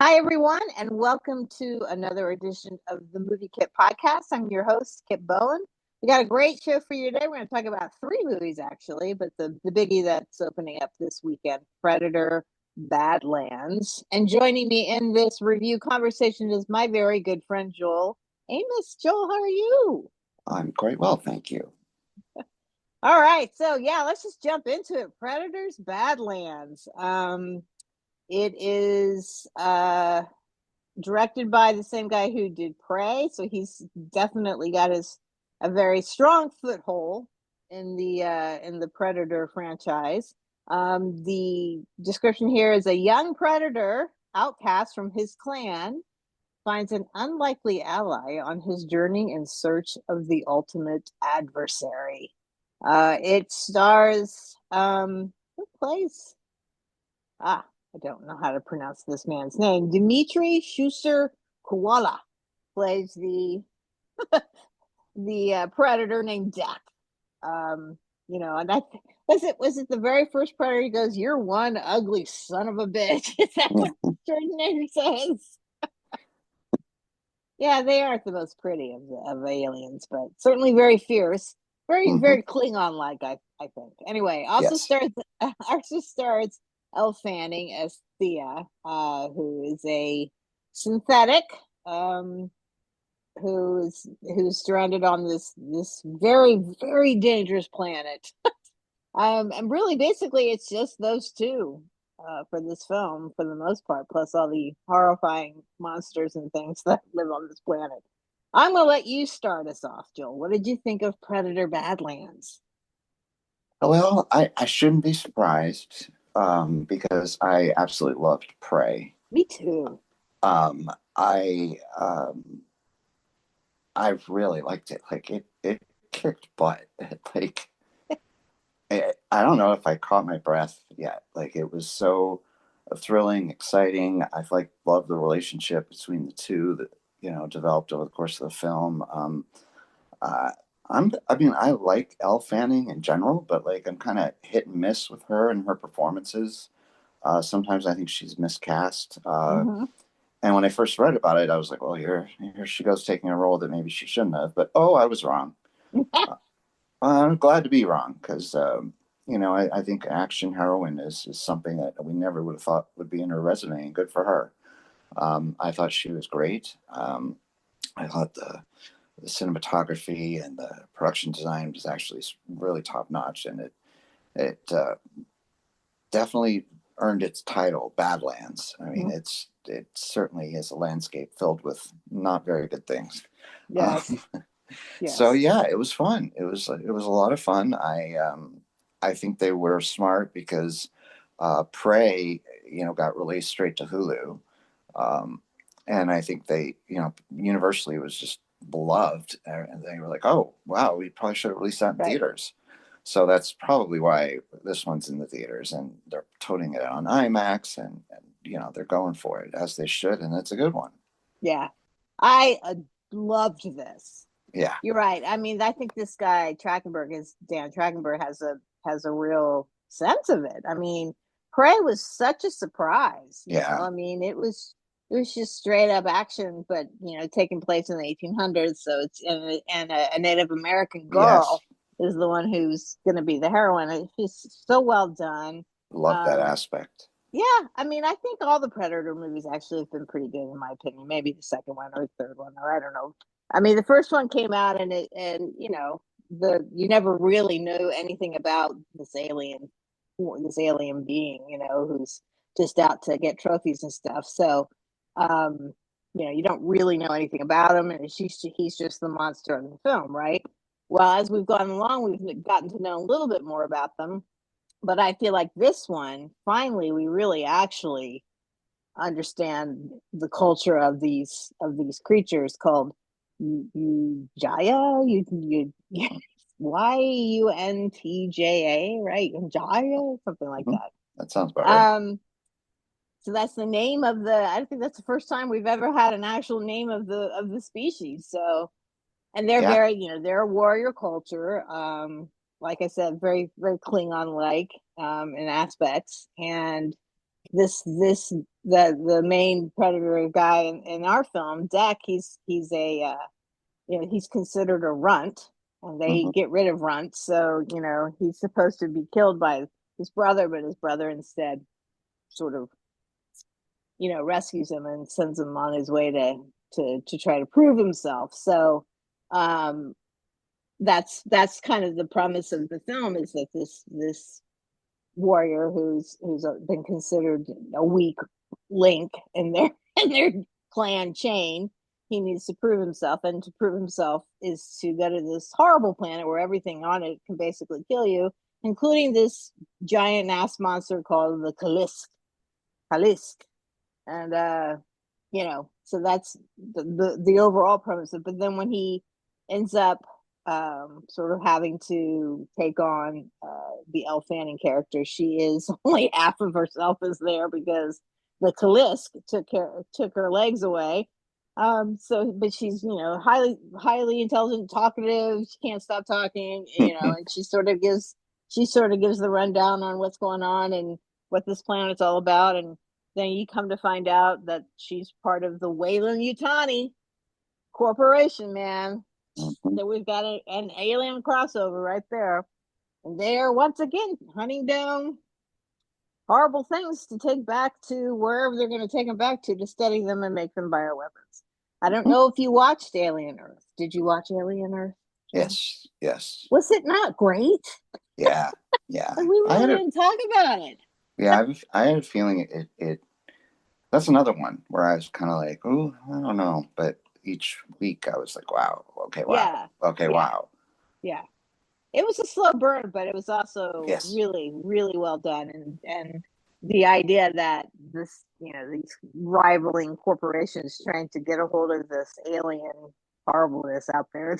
Hi, everyone, and welcome to another edition of the Movie Kit podcast. I'm your host, Kit Bowen. We got a great show for you today. We're going to talk about three movies, actually, but the biggie that's opening up this weekend, Predator, Badlands. And joining me in this review conversation is my very good friend, Joel Amos. Joel, how are you? I'm quite well, thank you. All right, so yeah, let's just jump into it. Predators, Badlands. It is directed by the same guy who did Prey, so he's definitely got a very strong foothold in the Predator franchise. The description here is a young Predator outcast from his clan finds an unlikely ally on his journey in search of the ultimate adversary. It stars who plays I don't know how to pronounce this man's name. Dimitrius Schuster-Koloamatangi plays the predator named Death. And I was it the very first predator? He goes, "You're one ugly son of a bitch." Is that what Schwarzenegger says? Yeah, they aren't the most pretty of aliens, but certainly very fierce, Hmm. very Klingon like. I think. Anyway, Yes. also stars Elle Fanning as Thea, who is a synthetic, um, who's stranded on this very dangerous planet. And really, basically, it's just those two for this film for the most part, plus all the horrifying monsters and things that live on this planet. I'm gonna let you start us off, Joel. What did you think of Predator Badlands? Well, I shouldn't be surprised because I absolutely loved Prey. Me too. Um, I um, I really liked it. Like it kicked butt. Like I don't know if I caught my breath yet. Like it was so thrilling, exciting. I like loved the relationship between the two that developed over the course of the film. Uh, I like Elle Fanning in general, but like I'm kind of hit and miss with her and her performances. Sometimes I think she's miscast. Hmm. And when I first read about it, I was like, well, here she goes taking a role that maybe she shouldn't have. But oh, I was wrong. Uh, I'm glad to be wrong because, I think action heroine is something that we never would have thought would be in her resume, and good for her. I thought she was great. I thought the cinematography and the production design was actually really top notch, and it definitely earned its title, Badlands. I mean, it certainly is a landscape filled with not very good things. Yes, Um, so yes. yeah, it was fun. It was a lot of fun. I think they were smart because Prey, got released straight to Hulu. Um, and I think they, universally was just beloved. And they were like, oh, wow, we probably should have released that in Right. theaters. So that's probably why this one's in the theaters and they're toting it on IMAX and they're going for it as they should. And it's a good one. Yeah. I loved this. Yeah. You're right. I mean, I think this guy Trachtenberg is Dan Trachtenberg has a real sense of it. I mean, Prey was such a surprise, you know. Yeah. I mean, it was just straight up action, but taking place in the 1800s. So and a Native American Yes. girl is the one who's going to be the heroine. It's just so well done. Love that Um, aspect. yeah, I mean, I think all the Predator movies actually have been pretty good in my opinion. Maybe the second one or the third one, or I don't know. I mean, the first one came out and the you never really knew anything about this alien being, who's just out to get trophies and stuff. So, um, you don't really know anything about him, and he's just the monster of the film, right? Well, as we've gone along, we've gotten to know a little bit more about them, but I feel like this one, finally, we really actually understand the culture of these creatures called Jaya, Yuntja, right? Jaya, something like Hmm. that. That sounds about right. So that's the name of the. I think that's the first time we've ever had an actual name of the species. So, and they're Yeah. very, they're a warrior culture. Like I said, very very Klingon like in aspects, and the main predator guy in our film, Deck, he's a he's considered a runt, and they Hmm. get rid of runts. So he's supposed to be killed by his brother, but his brother instead sort of rescues him and sends him on his way to try to prove himself. So um, that's kind of the premise of the film, is that this warrior who's been considered a weak link in their in their clan chain. He needs to prove himself, and to prove himself is to go to this horrible planet where everything on it can basically kill you, including this giant ass monster called the Kalisk. And so that's the overall premise. But then when he ends up sort of having to take on the Elle Fanning character, she is only half of herself is there, because the Kalisk took her legs away. So but she's highly intelligent, talkative, she can't stop talking, and she sort of gives the rundown on what's going on and what this planet's all about. And then you come to find out that she's part of the Weyland-Yutani Corporation, man. Hmm. So we've got an alien crossover right there. And they are once again hunting down horrible things to take back to wherever they're going to take them back to study them and make them bioweapons. I don't know if you watched Alien Earth. Did you watch Alien Earth, John? Yes, yes, Was it not great? yeah, yeah. And we I had really a didn't talk about it. I had a feeling it. That's another one where I was kind of like, oh, I don't know, but each week I was like, wow, okay, wow, Yeah, okay, yeah, wow. yeah. It was a slow burn, but it was also Yes. really, really well done. And the idea that these rivaling corporations trying to get a hold of this alien horribleness out there,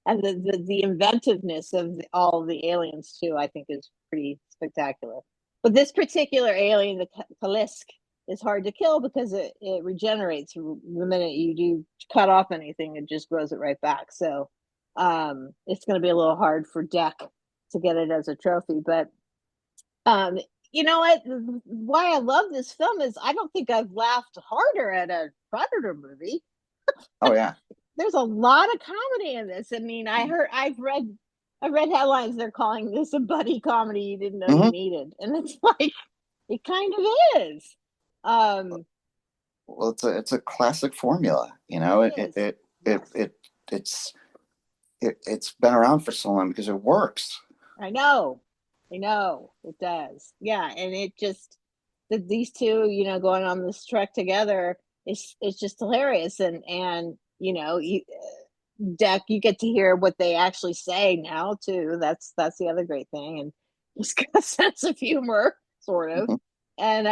and the inventiveness of all the aliens too, I think is pretty spectacular. But this particular alien, the Kalisk, is hard to kill because it regenerates the minute you do cut off anything. It just grows it right back. So it's going to be a little hard for Deck to get it as a trophy. But um, you know what? Why I love this film is I don't think I've laughed harder at a Predator movie. Oh yeah. There's a lot of comedy in this. I mean, I've read headlines, they're calling this a buddy comedy you didn't know you Hmm. needed, and it's like it kind of is. Um, Well, it's a classic formula. You know, it is. Yes, it's it's been around for so long because it works. I know. I know it does. Yeah, and it just these two, going on this trek together, it's just hilarious. And Deck, you get to hear what they actually say now too. That's the other great thing, and he's got a sense of humor, sort of. Mhm. And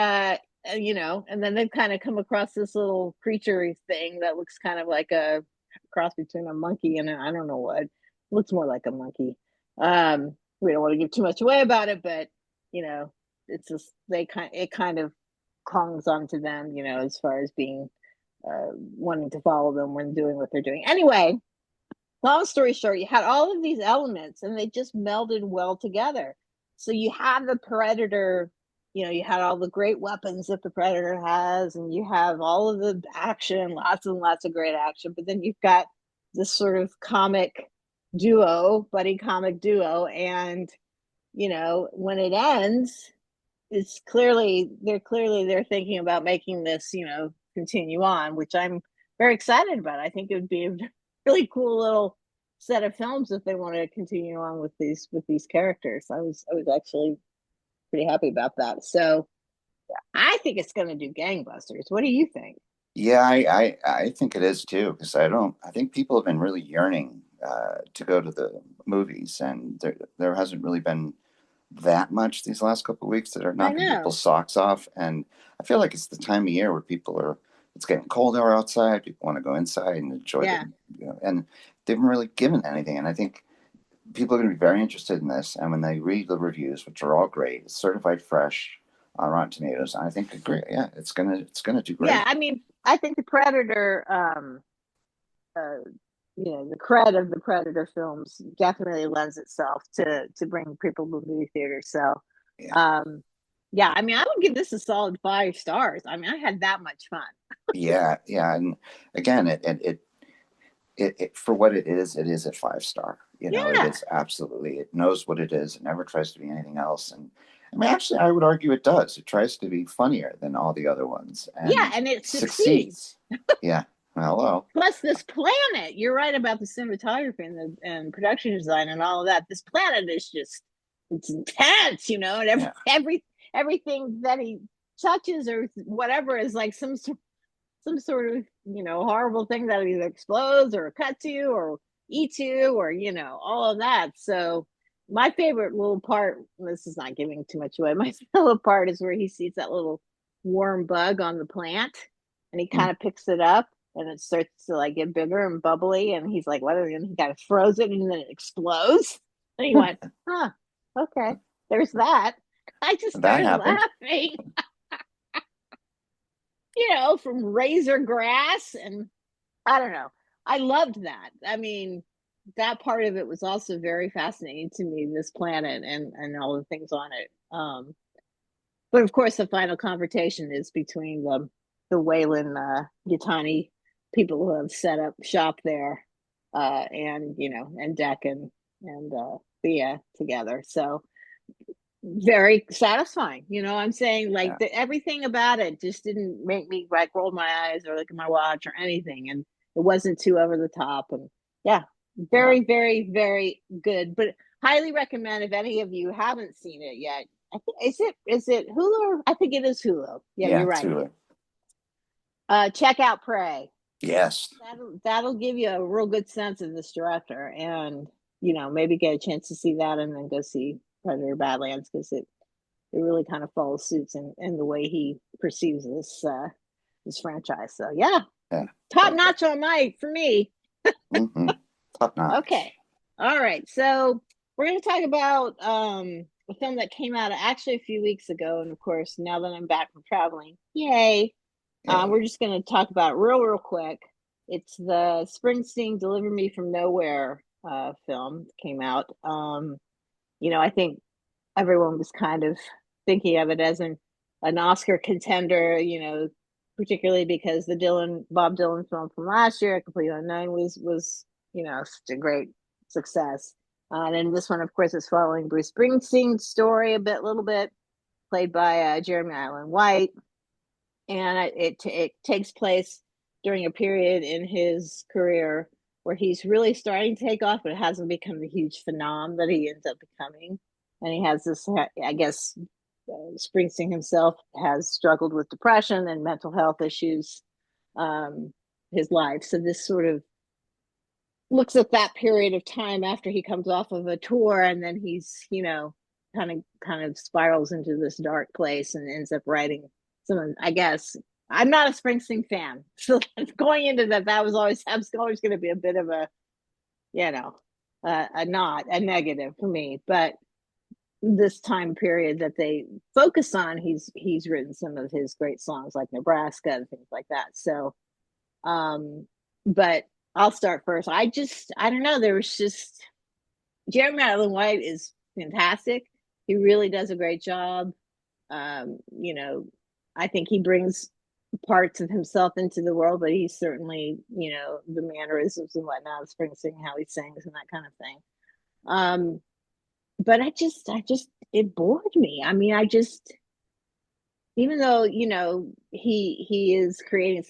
and then they've kind of come across this little creature thing that looks kind of like a cross between a monkey and I don't know what. It looks more like a monkey. We don't want to give too much away about it, but you know, it's just it kind of clings onto them, as far as being wanting to follow them when doing what they're doing. Anyway, long story short, you had all of these elements and they just melded well together. So you have the Predator, you had all the great weapons that the Predator has, and you have all of the action, lots and lots of great action. But then you've got this sort of buddy comic duo. And, when it ends, they're thinking about making this, continue on, which I'm very excited about. I think it would be a really cool little set of films if they wanted to continue on with these characters. I was actually pretty happy about that. So I think it's going to do gangbusters. What do you think? Yeah, I think it is too because I think people have been really yearning to go to the movies, and there hasn't really been that much these last couple of weeks that are I knocking know. people's socks off. And I feel like it's the time of year where people are, it's getting colder outside. People want to go inside and enjoy Yeah. them, and they haven't really given anything. And I think people are going to be very interested in this. And when they read the reviews, which are all great, it's certified fresh on Rotten Tomatoes. I think great. Yeah, it's gonna do Yeah. great. I mean, I think the Predator, uh, the cred of the Predator films definitely lends itself to bring people to movie theaters. So, Yeah. um, Yeah, I mean, I would give this a solid 5 stars. I mean, I had that much fun. Yeah, yeah, and again, it for what it is a 5 star. You know, it Yeah, is absolutely. It knows what it is. It never tries to be anything else. And I mean, actually, I would argue it does. It tries to be funnier than all the other ones yeah, and and it succeeds. succeeds. Yeah. Hello. Plus, this planet, you're right about the cinematography and production design and all of that. This planet is just, it's intense, you know, and Yeah. everything that he touches or whatever is like some sort of, you know, horrible thing that either explodes or cuts you or eats you or, you know, all of that. So my favorite little part, this is not giving too much away, my favorite part is where he sees that little warm bug on the plant and he Mm. kind of picks it up and it starts to like get bigger and bubbly and he's like, what? And he kind of throws it and then it explodes. And he went, huh, okay, there's that. I just That started happened. laughing, you know, from razor grass and I don't know. I loved that. I mean, that part of it was also very fascinating to me, this planet and all the things on it. But of course, the final confrontation is between the Wayland Yutani people who have set up shop there, and you know, and Deck and Thea together. So very satisfying. You know, I'm saying like Yeah. everything about it just didn't make me like roll my eyes or look at my watch or anything, and it wasn't too over the top. And yeah, Yeah. very, very, very good. But highly recommend if any of you haven't seen it yet. I think is it Hulu? I think it is Hulu. Yeah, Yeah. you're right. Too. Check out Prey. Yes. That'll give you a real good sense of this director, and you know maybe get a chance to see that, and then go see Predator Badlands because it really kind of follows suits in the way he perceives this franchise. So yeah, Yeah. top Very good. notch on my for me. Mm-hmm. Top Okay, notch. all right. So we're going to talk about a film that came out actually a few weeks ago, and of course now that I'm back from traveling, yay! We're Yay. just going to talk about it real quick. It's the Springsteen "Deliver Me from Nowhere" film that came out. You know, I think everyone was kind of thinking of it as an Oscar contender, you know, particularly because the Bob Dylan film from last year, Complete Unknown, was you know such a great success. And then this one, of course, is following Bruce Springsteen's story little bit, played by Jeremy Allen White, and it takes place during a period in his career where he's really starting to take off, but it hasn't become the huge phenom that he ends up becoming. And he has this, I guess, Springsteen himself has struggled with depression and mental health issues his life. So this sort of looks at that period of time after he comes off of a tour, and then he's, you know, kind of spirals into this dark place and ends up writing some. I guess I'm not a Springsteen fan, so going into that was always going to be a bit of a, you know, a not a negative for me, but this time period that they focus on, he's written some of his great songs like Nebraska and things like that. So, but I'll start first. I don't know. There was just Jeremy Allen White is fantastic. He really does a great job. You know, I think he brings parts of himself into the world, but he's certainly, you know, the mannerisms and whatnot, Springsteen, how he sings and that kind of thing. Um, but it bored me. I mean, even though you know he is creating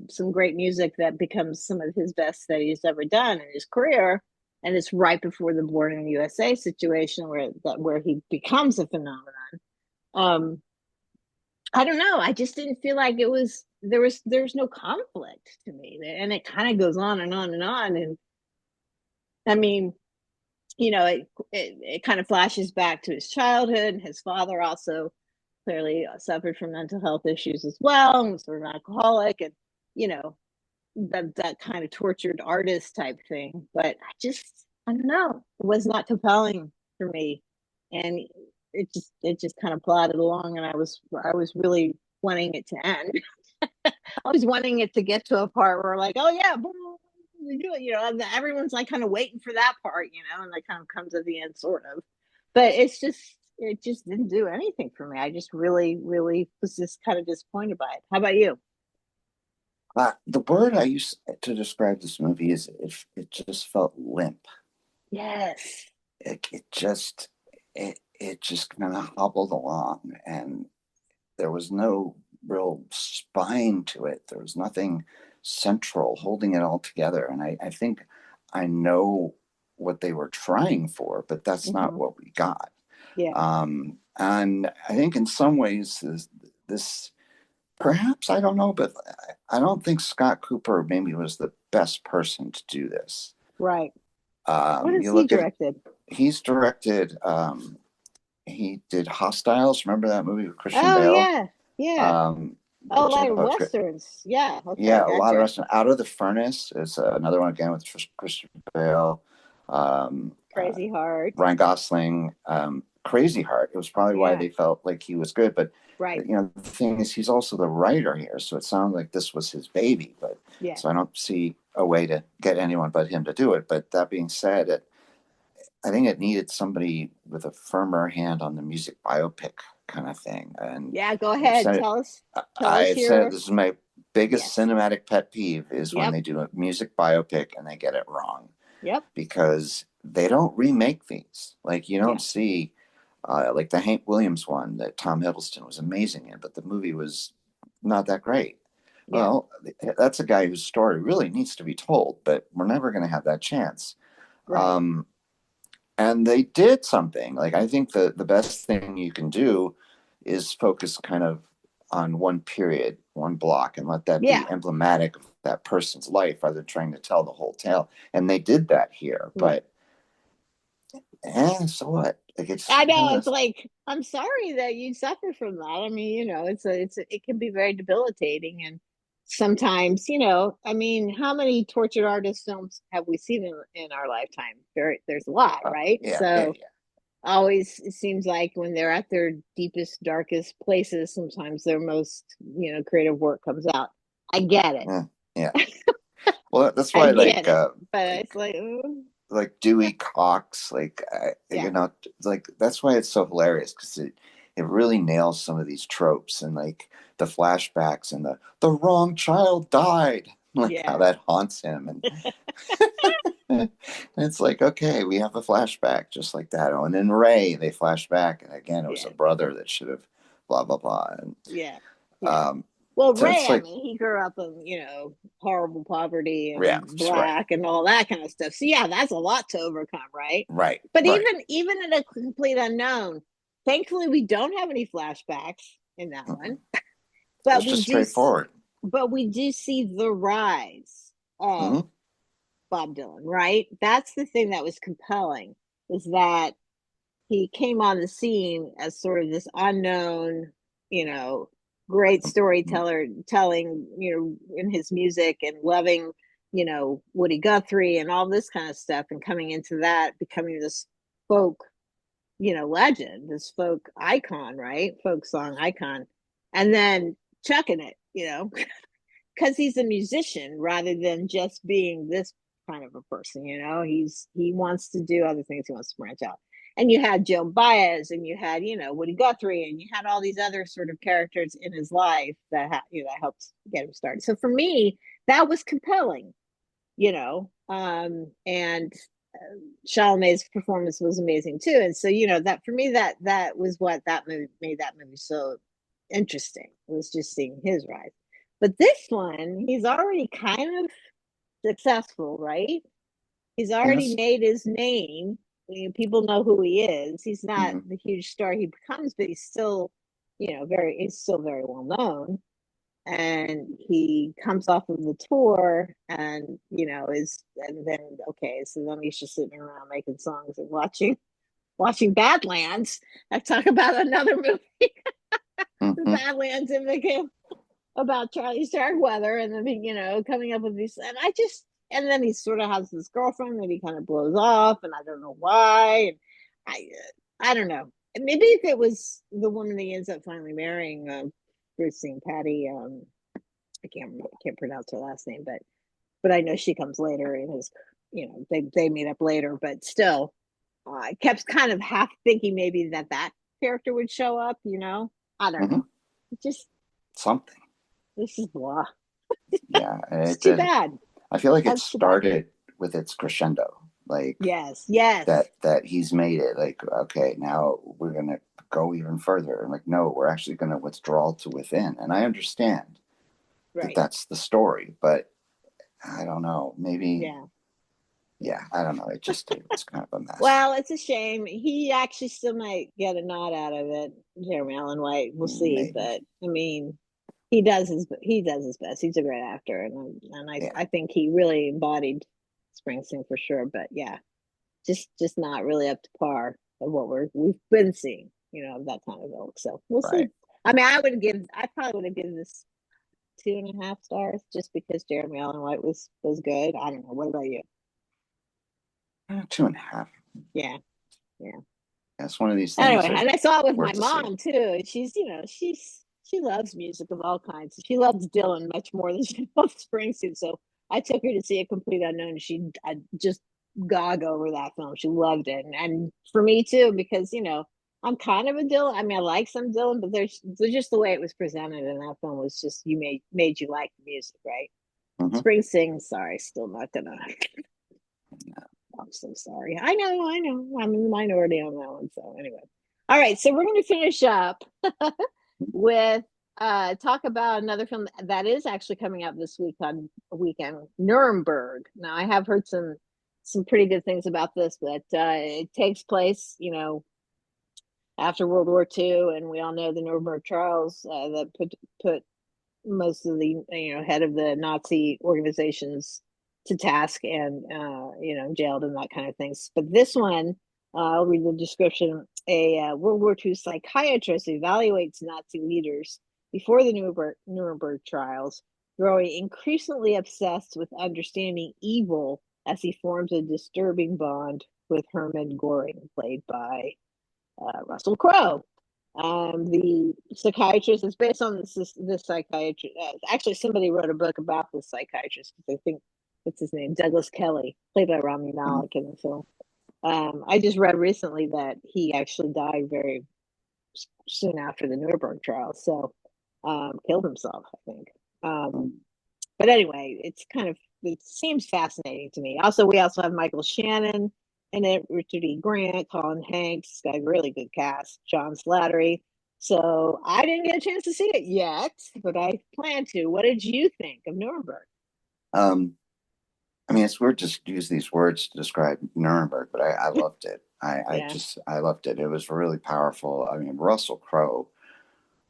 some great music that becomes some of his best that he's ever done in his career, and it's right before the Born in the USA situation where he becomes a phenomenon. um I don't know, I just didn't feel like there was no conflict to me, and it kind of goes on and on and on. And I mean, you know, it kind of flashes back to his childhood. His father also clearly suffered from mental health issues as well, and was sort of an alcoholic, and you know that kind of tortured artist type thing. But I don't know, it was not compelling for me, and it just kind of plodded along, and I was really wanting it to end. I was wanting it to get to a part where like, oh yeah, boom, we do it, you know, and everyone's like kind of waiting for that part, you know, and they kind of comes at the end sort of. But it's just it just didn't do anything for me. I just really, really was just kind of disappointed by it. How about you? The word I use to describe this movie is it just felt limp. Yes. It just kind of hobbled along, and there was no real spine to it. There was nothing central holding it all together. And I think I know what they were trying for, but that's not Hmm. what we got. Yeah. And I think in some ways this perhaps, I don't know, but I don't think Scott Cooper maybe was the best person to do this. Right. What has You he look at directed? he's directed. He did Hostiles. Remember that movie with Christian Oh Bale? yeah. Yeah. Um, Oh, which I like thought was great. westerns. Yeah. Okay. Yeah, a lot of Gotcha. restaurant. Out of the Furnace is another one again with Christian Bale, um, uh, Crazy Heart. Ryan Gosling. Crazy Heart. It was probably why Yeah. they felt like he was good. But Right. the thing is, he's also the writer here, so it sounded like this was his baby. But Yeah. so I don't see a way to get anyone but him to do it. But that being said, I think it needed somebody with a firmer hand on the music biopic kind of thing. And Yeah. Go I've ahead. said it. Tell us I've said your. this is my biggest Yes. cinematic pet peeve is when Yep. they do a music biopic and they get it wrong, Yep. because they don't remake these. Like you Yeah. don't see like the Hank Williams one that Tom Hiddleston was amazing in, but the movie was not that great. Yeah. Well, that's a guy whose story really needs to be told, but we're never going to have that chance. Right. Um, and they did something. Like I think the best thing you can do is focus kind of on one period, one block, and let that Yeah. be emblematic of that person's life rather than trying to tell the whole tale. And they did that here, Right. but so what? Like it's I know, it's that's like, I'm sorry that you suffer from that. I mean, it can be very debilitating. And sometimes, I mean, how many tortured artist films have we seen in our lifetime? There's a lot, right? yeah, yeah, So yeah. always it seems like when they're at their deepest, darkest places, sometimes their most, creative work comes out. I get it. Yeah, yeah. Well, that's I why get it. But it's like, like Dewey Cox, like yeah, like that's why it's so hilarious, because it really nails some of these tropes, and like the flashbacks and the wrong child died, like how yeah, that haunts him, and it's like, okay, we have a flashback just like that. Oh, and then Ray, they flash back, and again, it was a yeah, brother that should have blah blah blah, and yeah, yeah. um, Well, so Ray, it's I like, mean, he grew up in, horrible poverty yeah, and that's right, black and all that kind of stuff. So yeah, that's a lot to overcome, right? right, But right. even in a complete unknown, thankfully we don't have any flashbacks in that Mm-mm. one. It But was just straightforward. we do see the rise of Mm-hmm. Bob Dylan, right? That's the thing that was compelling, is that he came on the scene as sort of this unknown, you know, great storyteller, telling, in his music and loving, Woody Guthrie and all this kind of stuff, and coming into that, becoming this folk, legend, this folk icon, right? Folk song icon. And then chucking it, because he's a musician rather than just being this kind of a person. He wants to do other things. He wants to branch out. And you had Joan Baez, and you had Woody Guthrie, and you had all these other sort of characters in his life that helped get him started. So for me, that was compelling. And Chalamet's performance was amazing too. And so that for me, that was what that movie made that movie so interesting. It was just seeing his rise. But this one, he's already kind of successful, right? He's already Yes. made his name. People know who he is. He's not Mm-hmm. the huge star he becomes, but he's still very well known. And he comes off of the tour, and and then okay, so then he's just sitting around making songs and watching Badlands. I talk about another movie, the Mm-hmm. Badlands, and became about Charlie Starkweather, and then coming up with these, and then he sort of has this girlfriend that he kind of blows off, and I don't know why, and I I don't know. Maybe if it was the woman that he ends up finally marrying, Bruce Patty, I can't pronounce her last name, but I know she comes later in his, they meet up later, but still, I kept kind of half thinking maybe that character would show up, you know? I don't Mhm. know. It just, Something. this is blah. Yeah, It's too bad. I feel like it That's too bad. started with its crescendo, like Yes, yes. that he's made it like, okay, now we're gonna go even further. And like, no, we're actually gonna withdraw to within. And I understand that Right. that's the story, but I don't know, maybe, Yeah. yeah, I don't know. It was kind of a mess. Well, it's a shame. He actually still might get a nod out of it, Jeremy Allen White. We'll see. Maybe, But I mean, he does his best. He's a great actor, and yeah, I think he really embodied Springsteen for sure. But yeah, just not really up to par of what we've been seeing, you know, of that kind of ilk. So we'll see. right. I mean, I probably would have given this 2.5 stars just because Jeremy Allen White was good. I don't know. What about you? 2.5. Yeah, yeah. Yeah, it's one of these things Anyway, that and I saw it with my worth to see. mom too. She's, you know, she loves music of all kinds. She loves Dylan much more than she loves Springsteen. So I took her to see A Complete Unknown. I just gog over that film. She loved it, and for me too, because you know I'm kind of a Dylan. I mean, I like some Dylan, but there's just the way it was presented in that film was just you made you like the music, right? Hmm. Springsteen, sorry, still not gonna. I'm so sorry. I know, I know. I'm in the minority on that one. So anyway. All right, so we're going to finish up with talk about another film that is actually coming out this week on weekend, Nuremberg. Now I have heard some pretty good things about this, but it takes place, you know, after World War II, and we all know the Nuremberg trials that put most of the you know head of the Nazi organizations to task and you know jailed and that kind of things. But this one, I'll read the description. A World War II psychiatrist evaluates Nazi leaders before the Nuremberg trials, growing increasingly obsessed with understanding evil as he forms a disturbing bond with Hermann Goring, played by Russell Crowe. The psychiatrist is based on this psychiatrist. Actually, somebody wrote a book about this psychiatrist. I think what's his name, Douglas Kelly, played by Rami Hmm. Malek in the film. I just read recently that he actually died very soon after the Nuremberg trial, so killed himself, I think. But anyway, it seems fascinating to me. Also, we also have Michael Shannon in it, Richard E. Grant, Colin Hanks. It's got a really good cast. John Slattery. So I didn't get a chance to see it yet, but I plan to. What did you think of Nuremberg? Um, I mean, it's weird to use these words to describe Nuremberg, but I loved it. Yeah, I loved it. It was really powerful. I mean, Russell Crowe,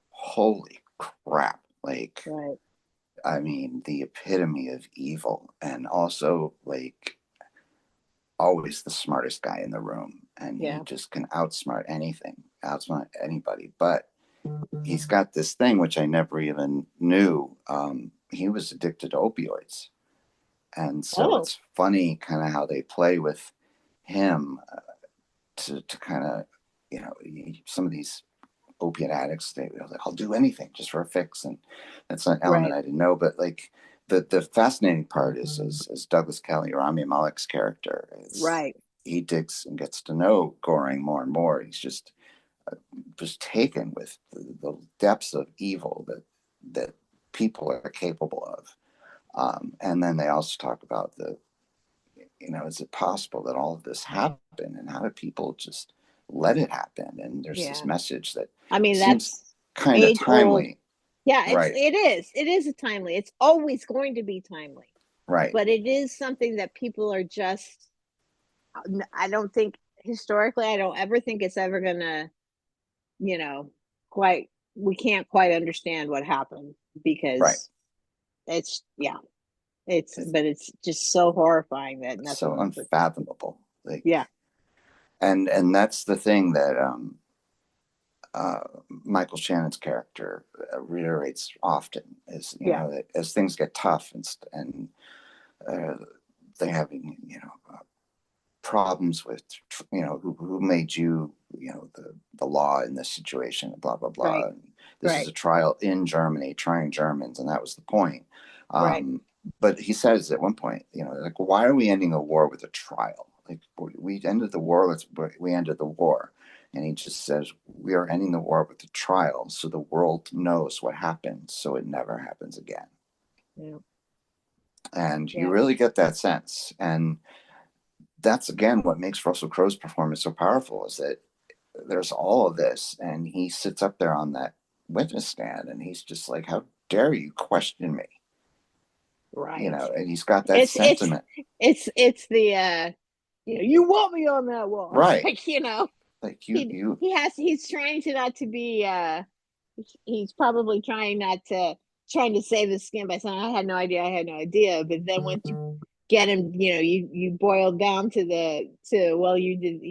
holy crap! Like, right. I mean, the epitome of evil, and also like always the smartest guy in the room, and he Yeah, just can outsmart anything, outsmart anybody. But he's got this thing which I never even knew. He was addicted to opioids, and so oh, it's funny kind of how they play with him to kind of, you know, some of these opiate addicts, they're like, I'll do anything just for a fix, and that's an element right, I didn't know. But like the fascinating part is Douglas Kelly, Rami Malek's character. It's right. he digs and gets to know Goring more and more. He's just taken with the depths of evil that people are capable of. And then they also talk about you know, is it possible that all of this happened, and how do people just let it happen? And there's this Yeah. message that I mean, seems that's kind of age old. timely. Yeah, Right, it is a timely. It's always going to be timely, right, but it is something that people are just I don't think historically, I don't ever think it's ever gonna, you know, quite, we can't quite understand what happened right. because yeah, It's but it's just so horrifying that so nothing, but unfathomable. Like, yeah, and that's the thing that Michael Shannon's character reiterates often is, you yeah, know, that as things get tough and uh, they having, you know, problems with, you know, who made you, you know, the law in this situation, blah blah blah. right, And this is right, a trial in Germany, trying Germans, and that was the point. right, But he says at one point, you know, like, why are we ending a war with a trial? Like, we ended the war. We ended the war. And he just says, we are ending the war with the trial so the world knows what happened so it never happens again. Yeah. And you Yeah. really get that sense. And that's, again, what makes Russell Crowe's performance so powerful, is that there's all of this. And he sits up there on that witness stand and he's just like, how dare you question me? Right. And he's got that It's sentiment. it's the you want me on that wall. Right. Like, Like you he's trying to not to be he's probably trying to save his skin by saying I had no idea, but then once you get him, you boil down well, you did,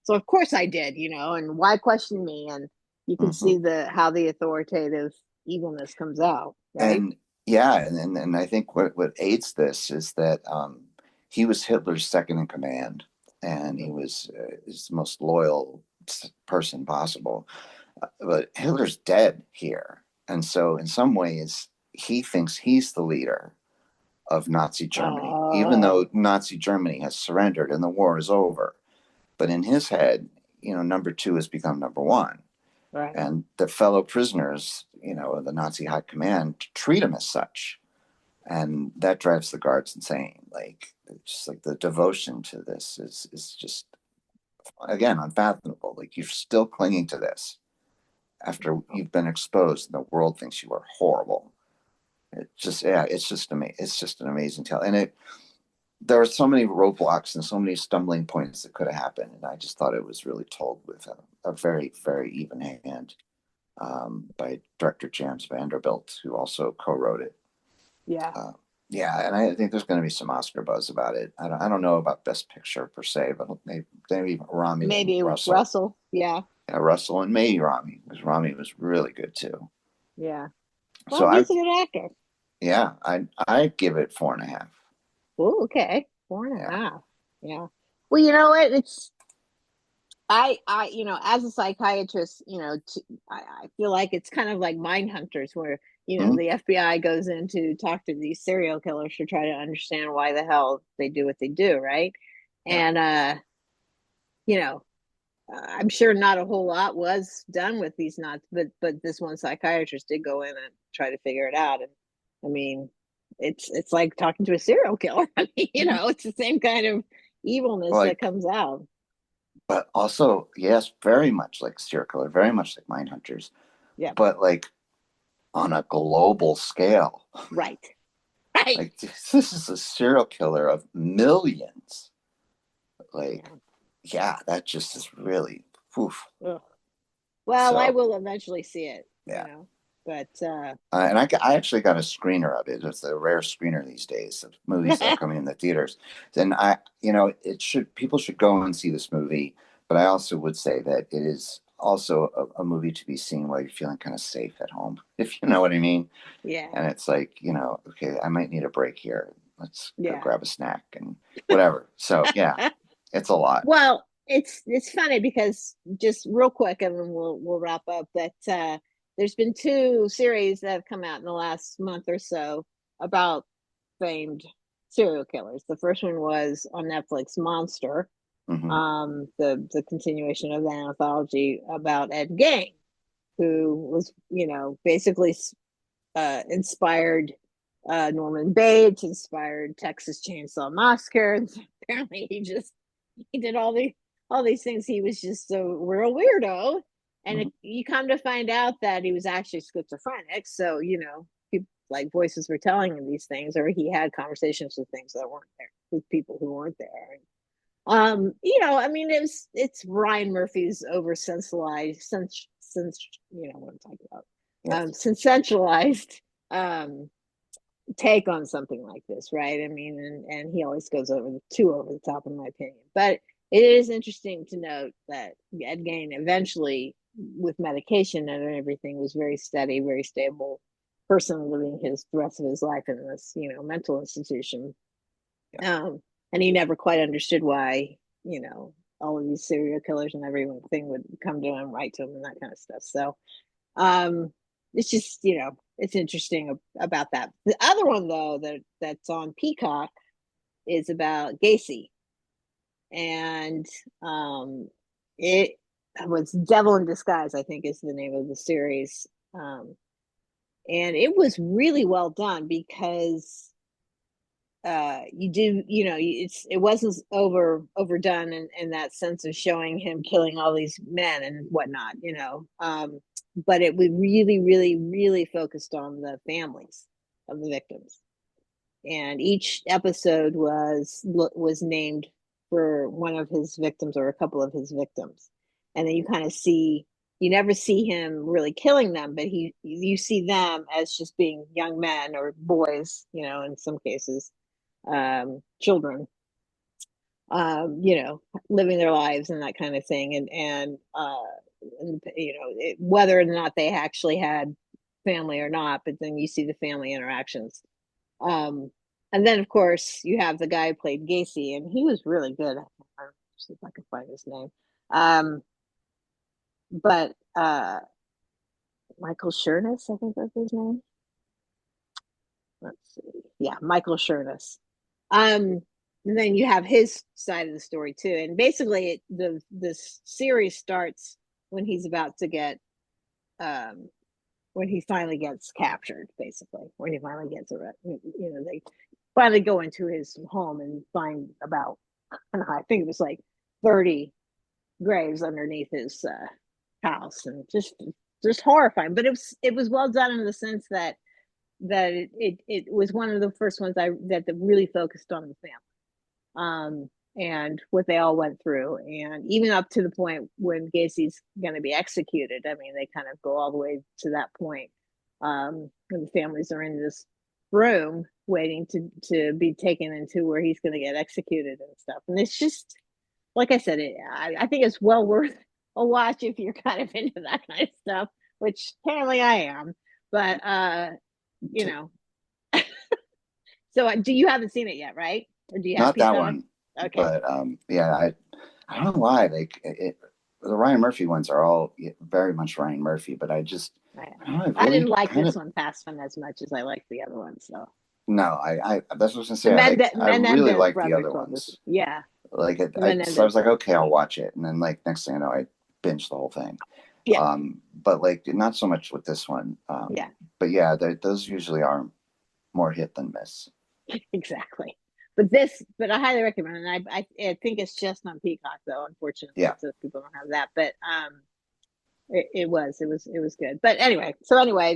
so of course I did, and why question me? And you can see how the authoritative evilness comes out, right? and yeah, and I think what aids this is that he was Hitler's second in command, and he was his most loyal person possible. But Hitler's dead here, and so in some ways he thinks he's the leader of Nazi Germany, even though Nazi Germany has surrendered and the war is over. But in his head, number two has become number one. Right. And the fellow prisoners, the Nazi high command, treat him as such. And that drives the guards insane. Like, just like the devotion to this is just, again, unfathomable. Like, you're still clinging to this after you've been exposed and the world thinks you are horrible. It's just amazing. It's just an amazing tale. And there are so many roadblocks and so many stumbling points that could have happened. And I just thought it was really told with a very, very even hand by director James Vanderbilt, who also co-wrote it. Yeah. Yeah, and I think there's going to be some Oscar buzz about it. I don't know about Best Picture per se, but maybe Rami Maybe and Russell. Yeah. Yeah, Russell and maybe Rami, because Rami was really good too. Yeah. So Well, he's a good actor. Yeah, I give it 4.5. Oh, okay. 4.5. Yeah. Well, you know what? I, as a psychiatrist, I feel like it's kind of like Mind Hunters, where, the FBI goes in to talk to these serial killers to try to understand why the hell they do what they do, right? Yeah. And, I'm sure not a whole lot was done with these knots, but this one psychiatrist did go in and try to figure it out. And I mean, it's like talking to a serial killer. I mean, it's the same kind of evilness that comes out. But also, yes, very much like serial killer, very much like Mind Hunters. Yeah. But like on a global scale. Right. Right. Like, this is a serial killer of millions. Like, yeah, that just is really, oof. Well, so, I will eventually see it. Yeah. But and I actually got a screener of it. It's a rare screener these days of movies that are coming in the theaters. Then people should go and see this movie. But I also would say that it is also a movie to be seen while you're feeling kind of safe at home, if you know what I mean. Yeah. And it's like, okay, I might need a break here. Let's go grab a snack and whatever. So yeah, it's a lot. Well, it's funny because, just real quick, and then we'll wrap up, that there's been 2 series that have come out in the last month or so about famed serial killers. The first one was on Netflix, Monster, the continuation of the anthology about Ed Gein, who was, basically inspired Norman Bates, inspired Texas Chainsaw Massacre, and apparently he did all these things. He was just a real weirdo, and you come to find out that he was actually schizophrenic. So people, like, voices were telling him these things, or he had conversations with things that weren't there, with people who weren't there. I mean, it's Ryan Murphy's over sensationalized, what I'm talking about, sensationalized take on something like this, right? I mean, and he always goes over the top, in my opinion. But it is interesting to note that Ed Gein eventually, with medication and everything, was very steady, very stable person living the rest of his life in this, mental institution. And he never quite understood why, all of these serial killers and everything would come to him, write to him, and that kind of stuff. So it's just, it's interesting about that. The other one, though, that's on Peacock is about Gacy. and it was Devil in Disguise, I think is the name of the series. And it was really well done because you do, it wasn't overdone in that sense of showing him killing all these men and whatnot, but it was really, really, really focused on the families of the victims, and each episode was named for one of his victims or a couple of his victims, and then you kind of see, you never see him really killing them, but you see them as just being young men or boys, in some cases, children, living their lives and that kind of thing, and whether or not they actually had family or not, but then you see the family interactions. And then of course you have the guy who played Gacy, and he was really good. I'll see if I can find his name. But Michael Sherness, I think that's his name. Let's see. Yeah, Michael Sherness. And then you have his side of the story too. And basically this series starts when he's about to get when he finally gets captured, basically, when he finally gets arrested. They finally go into his home and find about, I think it was like 30 graves underneath his house, and just horrifying. But it was well done in the sense that it was one of the first ones that really focused on the family, and what they all went through, and even up to the point when Gacy's going to be executed. I mean, they kind of go all the way to that point, when the families are in this room waiting to be taken into where he's going to get executed and stuff. And it's just, like I said, I think it's well worth a watch if you're kind of into that kind of stuff, which apparently I am. But so you haven't seen it yet, right? Or do you have Not that one. Okay. But yeah, I don't know why. Like the Ryan Murphy ones are all very much Ryan Murphy, but I don't know, I didn't like this one, past one, as much as I liked the other one. So no, that's what I was gonna say. I really like the other ones. Yeah. Like so I was like, okay, I'll watch it, and then like next thing I know, I binged the whole thing. Yeah. But like not so much with this one. Yeah. But yeah, those usually are more hit than miss. Exactly. But I highly recommend it. And I think it's just on Peacock though, unfortunately. Yeah. So people don't have that. But it was good. But anyway,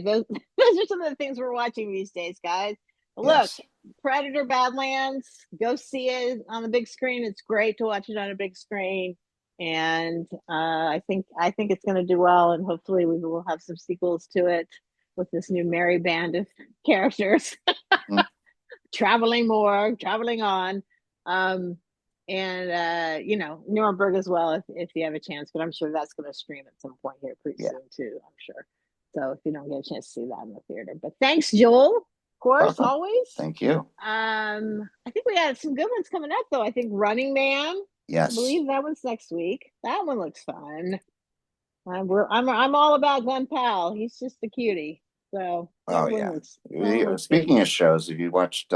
those are some of the things we're watching these days, guys. Look, yes. Predator Badlands, go see it on the big screen. It's great to watch it on a big screen. And I think it's going to do well, and hopefully we will have some sequels to it with this new merry band of characters. Traveling on, and Nuremberg as well, if you have a chance. But I'm sure that's going to stream at some point here pretty soon too, I'm sure. So if you don't get a chance to see that in the theater. But thanks, Joel, of course. Welcome. Always thank you. I think we had some good ones coming up though. I think Running Man, yes, I believe that one's next week. That one looks fun. I'm all about Glenn Powell. He's just a cutie. So speaking of shows, have you watched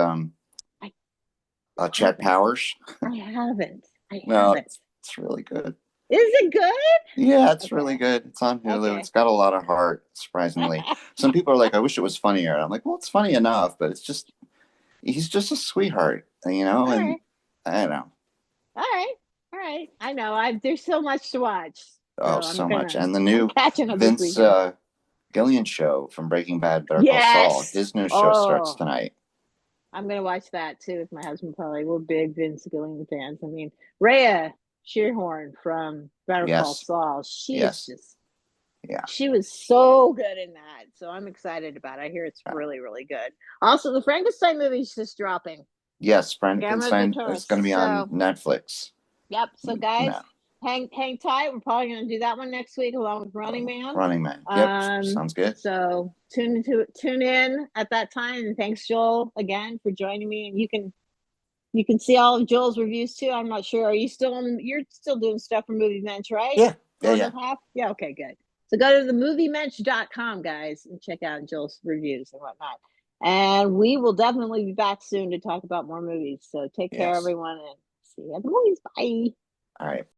Chet Powers? I haven't. No, it's really good. Is it good? Yeah, it's really good. It's on Hulu. Okay. It's got a lot of heart, surprisingly. Some people are like, I wish it was funnier. I'm like, well, it's funny enough, but he's just a sweetheart, and right. I don't know. All right. I know. There's so much to watch. So much. And the new Vince Gillian show from Breaking Bad, Better Call Saul. His new show starts tonight. I'm going to watch that too with my husband. Probably we're big Vince Gillian fans. I mean, Rhea Shearhorn from Better Call Saul. She's just, she was so good in that. So I'm excited about it. I hear it's really, really good. Also, the Frankenstein movie is just dropping. Yes, Frankenstein is going to be on Netflix. Yep. So guys, hang tight. We're probably going to do that one next week along with Running Man. Yep, sounds good. So tune in at that time. And thanks, Joel, again for joining me. And you can see all of Joel's reviews too. I'm not sure. Are you you're still doing stuff for Movie Mensch, right? Yeah. Yeah. Okay, good. So go to the moviemensch.com, guys, and check out Joel's reviews and whatnot. And we will definitely be back soon to talk about more movies. So take care, everyone, and See you at the movies. Bye. All right.